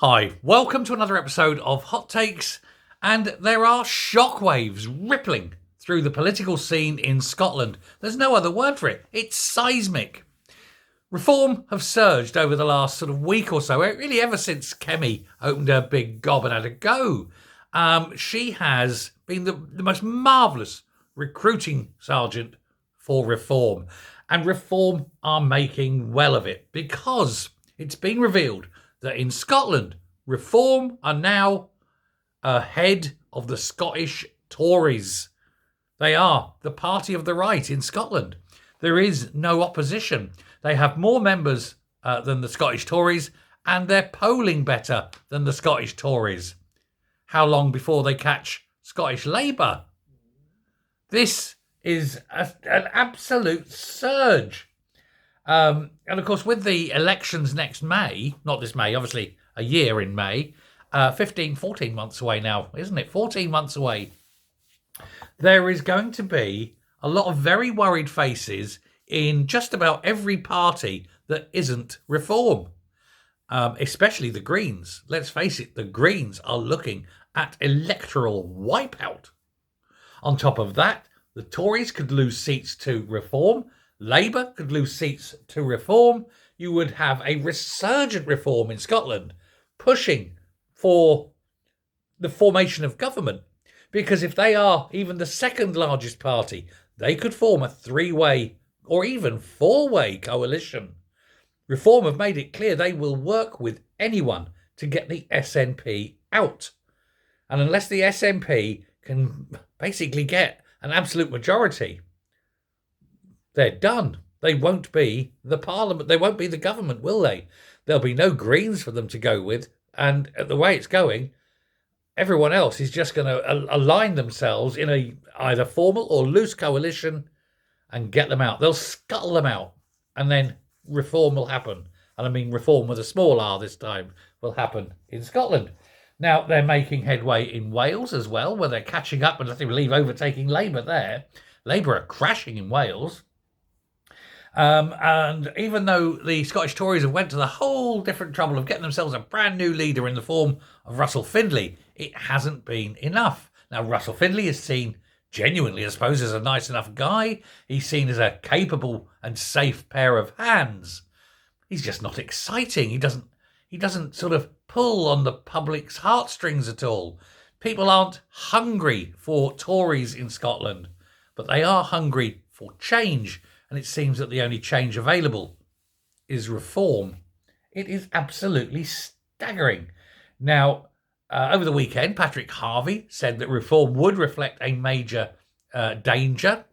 Hi, welcome to another episode of Hot Takes, and there are shockwaves rippling through the political scene in Scotland. There's no other word for it. It's seismic. Reform have surged over the last sort of week or so, really ever since Kemi opened her big gob and had a go. She has been the most marvellous recruiting sergeant for Reform, and Reform are making well of it because it's been revealed that in Scotland, Reform are now ahead of the Scottish Tories. They are the party of the right in Scotland. There is no opposition. They have more members than the Scottish Tories, and they're polling better than the Scottish Tories. How long before they catch Scottish Labour? This is an absolute surge. And of course, with the elections next May, not this May, obviously a year in May, 14 months away now, isn't it? 14 months away. There is going to be a lot of very worried faces in just about every party that isn't Reform, especially the Greens. Let's face it, the Greens are looking at electoral wipeout. On top of that, the Tories could lose seats to Reform. Labour could lose seats to Reform. You would have a resurgent Reform in Scotland pushing for the formation of government. Because if they are even the second largest party, they could form a three-way or even four-way coalition. Reform have made it clear they will work with anyone to get the SNP out. And unless the SNP can basically get an absolute majority, they're done. They won't be the parliament. They won't be the government, will they? There'll be no Greens for them to go with. And the way it's going, everyone else is just going to align themselves in a either formal or loose coalition and get them out. They'll scuttle them out. And then Reform will happen. And I mean Reform with a small r this time will happen in Scotland. Now, they're making headway in Wales as well, where they're catching up and I believe overtaking Labour there. Labour are crashing in Wales. And even though the Scottish Tories have went to the whole different trouble of getting themselves a brand new leader in the form of Russell Findlay, it hasn't been enough. Now, Russell Findlay is seen genuinely, I suppose, as a nice enough guy. He's seen as a capable and safe pair of hands. He's just not exciting. He doesn't sort of pull on the public's heartstrings at all. People aren't hungry for Tories in Scotland, but they are hungry for change. And it seems that the only change available is Reform. It is absolutely staggering. Now, over the weekend, Patrick Harvey said that Reform would reflect a major danger.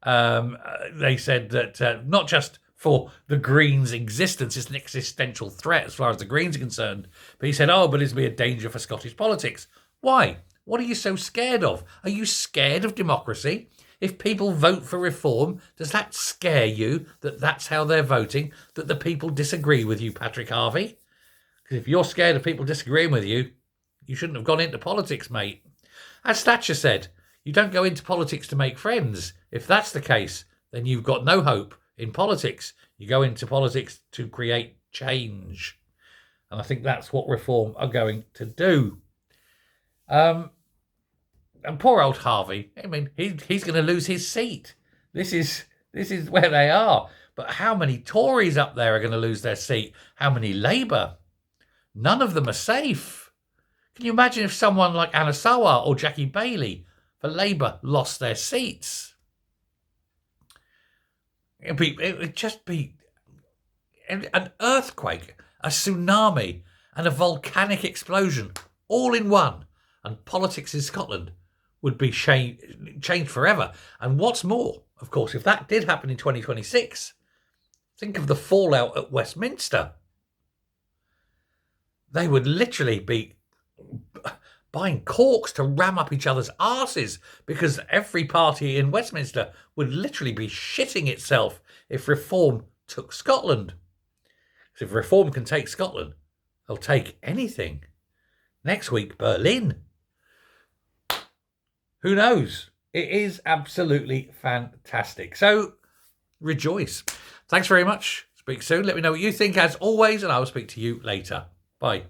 They said that not just for the Greens' existence, it's an existential threat as far as the Greens are concerned, but he said, but it'll be a danger for Scottish politics. Why? What are you so scared of? Are you scared of democracy? If people vote for Reform, does that scare you that that's how they're voting, that the people disagree with you, Patrick Harvey? Because if you're scared of people disagreeing with you, you shouldn't have gone into politics, mate. As Thatcher said, you don't go into politics to make friends. If that's the case, then you've got no hope in politics. You go into politics to create change. And I think that's what Reform are going to do. And poor old Harvey, I mean, he's going to lose his seat. This is where they are. But how many Tories up there are going to lose their seat? How many Labour? None of them are safe. Can you imagine if someone like Anna Sawar or Jackie Baillie for Labour lost their seats? It would just be an earthquake, a tsunami, and a volcanic explosion all in one. And politics in Scotland would be changed forever. And what's more, of course, if that did happen in 2026, think of the fallout at Westminster. They would literally be buying corks to ram up each other's arses because every party in Westminster would literally be shitting itself if Reform took Scotland. So if Reform can take Scotland, they'll take anything. Next week, Berlin. Who knows? It is absolutely fantastic. So, rejoice. Thanks very much. Speak soon. Let me know what you think as always, and I will speak to you later. Bye.